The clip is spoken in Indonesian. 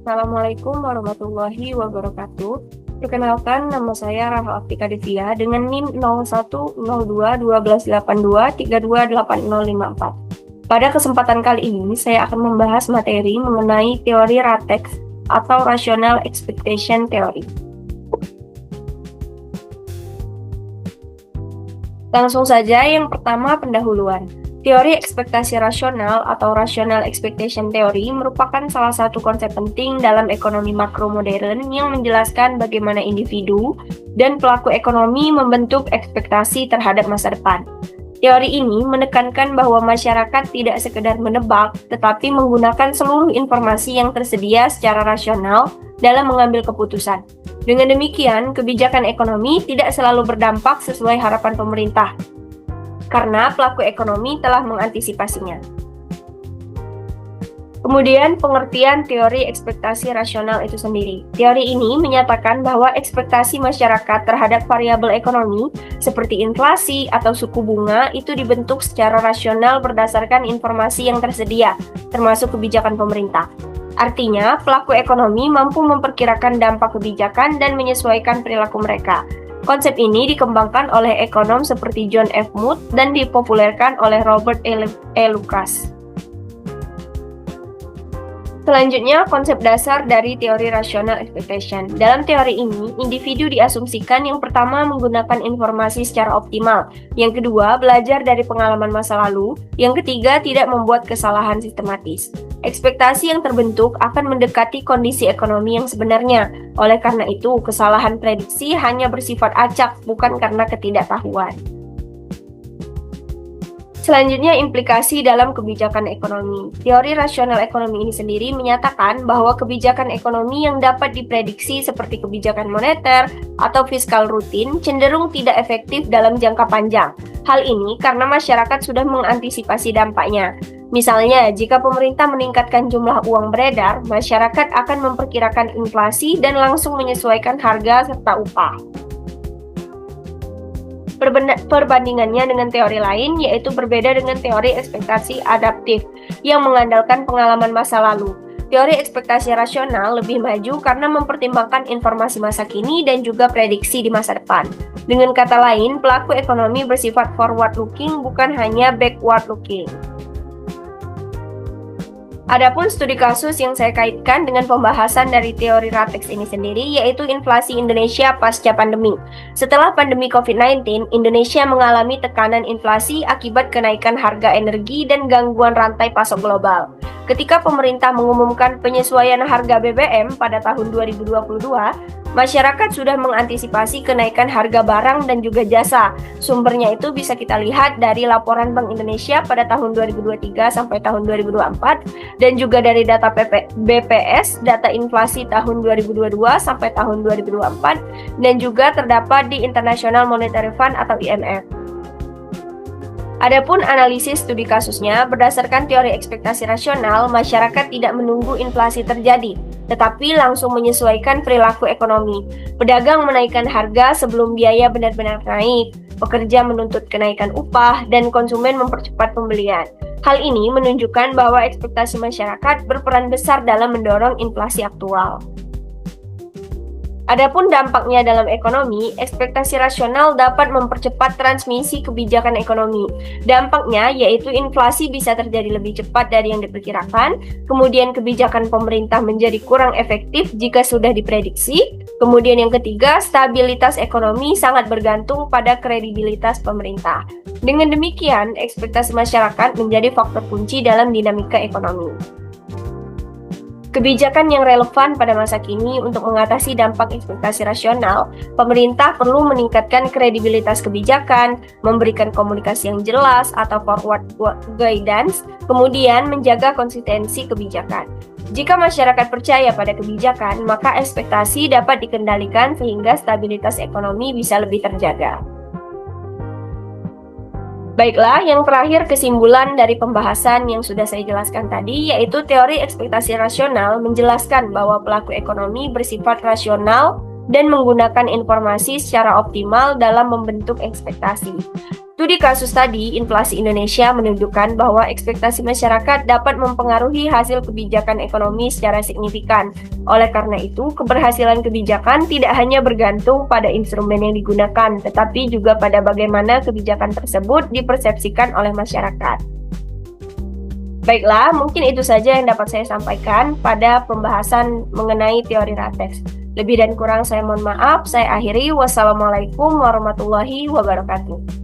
Assalamualaikum warahmatullahi wabarakatuh. Perkenalkan, nama saya Rahel Aftika Devia dengan NIM 0102 1282 328054. Pada kesempatan kali ini, saya akan membahas materi mengenai teori RATEX atau Rational Expectation Theory. Langsung saja, yang pertama pendahuluan. Teori ekspektasi rasional atau Rational Expectation Theory merupakan salah satu konsep penting dalam ekonomi makro modern yang menjelaskan bagaimana individu dan pelaku ekonomi membentuk ekspektasi terhadap masa depan. Teori ini menekankan bahwa masyarakat tidak sekedar menebak, tetapi menggunakan seluruh informasi yang tersedia secara rasional dalam mengambil keputusan. Dengan demikian, kebijakan ekonomi tidak selalu berdampak sesuai harapan pemerintah, karena pelaku ekonomi telah mengantisipasinya. Kemudian, pengertian teori ekspektasi rasional itu sendiri. Teori ini menyatakan bahwa ekspektasi masyarakat terhadap variabel ekonomi seperti inflasi atau suku bunga itu dibentuk secara rasional berdasarkan informasi yang tersedia, termasuk kebijakan pemerintah. Artinya, pelaku ekonomi mampu memperkirakan dampak kebijakan dan menyesuaikan perilaku mereka. Konsep ini dikembangkan oleh ekonom seperti John F. Mood dan dipopulerkan oleh Robert E. Lucas. Selanjutnya, konsep dasar dari teori rational expectation. Dalam teori ini, individu diasumsikan yang pertama menggunakan informasi secara optimal, yang kedua belajar dari pengalaman masa lalu, yang ketiga tidak membuat kesalahan sistematis. Ekspektasi yang terbentuk akan mendekati kondisi ekonomi yang sebenarnya. Oleh karena itu, kesalahan prediksi hanya bersifat acak, bukan karena ketidaktahuan. Selanjutnya, implikasi dalam kebijakan ekonomi. Teori rasional ekonomi ini sendiri menyatakan bahwa kebijakan ekonomi yang dapat diprediksi seperti kebijakan moneter atau fiskal rutin cenderung tidak efektif dalam jangka panjang. Hal ini karena masyarakat sudah mengantisipasi dampaknya. Misalnya, jika pemerintah meningkatkan jumlah uang beredar, masyarakat akan memperkirakan inflasi dan langsung menyesuaikan harga serta upah. Perbandingannya dengan teori lain, yaitu berbeda dengan teori ekspektasi adaptif yang mengandalkan pengalaman masa lalu. Teori ekspektasi rasional lebih maju karena mempertimbangkan informasi masa kini dan juga prediksi di masa depan. Dengan kata lain, pelaku ekonomi bersifat forward-looking, bukan hanya backward-looking. Adapun studi kasus yang saya kaitkan dengan pembahasan dari teori RATEX ini sendiri, yaitu inflasi Indonesia pasca pandemi. Setelah pandemi COVID-19, Indonesia mengalami tekanan inflasi akibat kenaikan harga energi dan gangguan rantai pasok global. Ketika pemerintah mengumumkan penyesuaian harga BBM pada tahun 2022, masyarakat sudah mengantisipasi kenaikan harga barang dan juga jasa. Sumbernya itu bisa kita lihat dari laporan Bank Indonesia pada tahun 2023 sampai tahun 2024 dan juga dari data BPS, data inflasi tahun 2022 sampai tahun 2024 dan juga terdapat di International Monetary Fund atau IMF. Adapun analisis studi kasusnya, berdasarkan teori ekspektasi rasional, masyarakat tidak menunggu inflasi terjadi, tetapi langsung menyesuaikan perilaku ekonomi. Pedagang menaikkan harga sebelum biaya benar-benar naik, pekerja menuntut kenaikan upah, dan konsumen mempercepat pembelian. Hal ini menunjukkan bahwa ekspektasi masyarakat berperan besar dalam mendorong inflasi aktual. Adapun dampaknya dalam ekonomi, ekspektasi rasional dapat mempercepat transmisi kebijakan ekonomi. Dampaknya yaitu inflasi bisa terjadi lebih cepat dari yang diperkirakan, kemudian kebijakan pemerintah menjadi kurang efektif jika sudah diprediksi, kemudian yang ketiga, stabilitas ekonomi sangat bergantung pada kredibilitas pemerintah. Dengan demikian, ekspektasi masyarakat menjadi faktor kunci dalam dinamika ekonomi. Kebijakan yang relevan pada masa kini untuk mengatasi dampak ekspektasi rasional, pemerintah perlu meningkatkan kredibilitas kebijakan, memberikan komunikasi yang jelas atau forward guidance, kemudian menjaga konsistensi kebijakan. Jika masyarakat percaya pada kebijakan, maka ekspektasi dapat dikendalikan sehingga stabilitas ekonomi bisa lebih terjaga. Baiklah, yang terakhir kesimpulan dari pembahasan yang sudah saya jelaskan tadi, yaitu teori ekspektasi rasional menjelaskan bahwa pelaku ekonomi bersifat rasional dan menggunakan informasi secara optimal dalam membentuk ekspektasi. Studi kasus tadi, inflasi Indonesia menunjukkan bahwa ekspektasi masyarakat dapat mempengaruhi hasil kebijakan ekonomi secara signifikan. Oleh karena itu, keberhasilan kebijakan tidak hanya bergantung pada instrumen yang digunakan, tetapi juga pada bagaimana kebijakan tersebut dipersepsikan oleh masyarakat. Baiklah, mungkin itu saja yang dapat saya sampaikan pada pembahasan mengenai teori Ratex. Lebih dan kurang saya mohon maaf, saya akhiri. Wassalamualaikum warahmatullahi wabarakatuh.